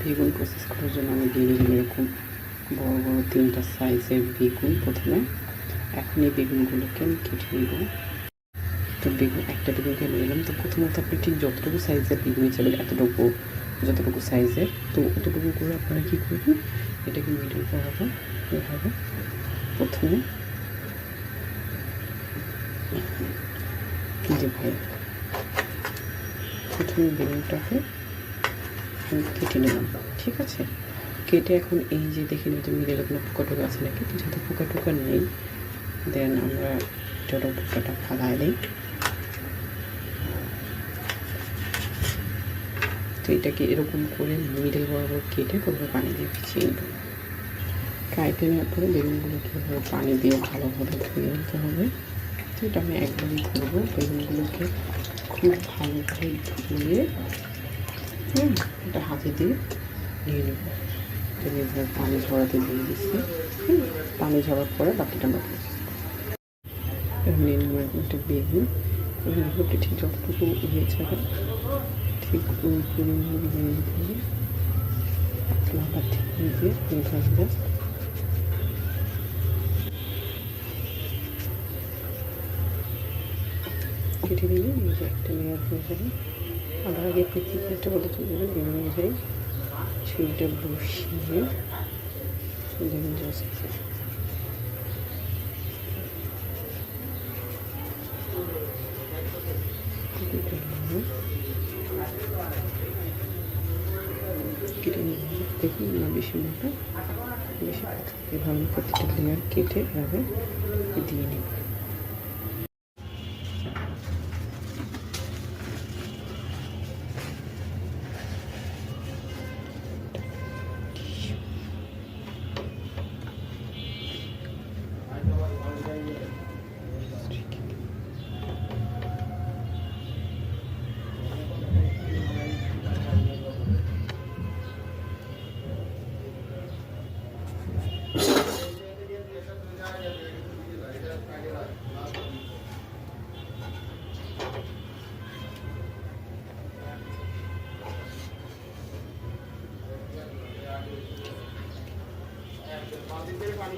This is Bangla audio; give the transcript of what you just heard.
বেগুন প্রসেস করার জন্য আমি দিয়ে দিলাম এরকম বড় বড় 3টা সাইজের বেগুন প্রথমে। এখন এই বেগুনগুলোকে আমি কেটে নেব। তো একটা বেগুনকে নিয়ে নিলাম। তো প্রথমত আপনি ঠিক যতটুকু সাইজের বেগুন হিসাবে যতটুকু সাইজের, তো অতটুকু করে আপনারা কী করবেন, এটাকে মিডিল বরাবর এভাবে প্রথমে বেগুনটাকে কেটে নিলাম। ঠিক আছে, কেটে এখন এই যে দেখে নিতে মিডিলে কোনো পোকা টোকা আছে নাকি, তো যাতে পোকা টোকা নেই, দেন আমরা এটারও পোকাটা ফালাই দিই। তো এটাকে এরকম করে মিডিল বরাবর কেটে প্রথমে পানি দিয়ে ভিজিয়ে নেব। কাইটে নেওয়ার পরে বেগুনগুলোকে এভাবে পানি দিয়ে ভালোভাবে ধুয়ে নিতে হবে। তো এটা আমি একবারই করবো। বেগুনগুলোকে খুব ভালোভাবে ধুয়ে এটা হাতে দিয়ে নিয়ে নেব। আমি এভাবে পানি ঝরাতে দিয়ে দিচ্ছি। পানি ঝরার পরে বাকিটা আমরা নিয়ে নেব একটা বেগুন। বেগুনগুলোকে ঠিক যতটুকু হয়েছে ঠিক ওই পরিমাণ দিয়ে নিতে হবে। পাতলা ঠিক দিয়ে এইভাবে কেটে দিলে এই যে একটা লেয়ার হয়ে যাবে। আবার আগে একটা কথা চলে যাবে, এই অনুযায়ী ছুরিটা বসিয়ে যেমন জাস্ট কেটে নিয়ে দেখুন না বেশি মোটা বেশি পাতলা, এভাবে প্রতিটা লেয়ার কেটে এভাবে দিয়ে নিব। পানি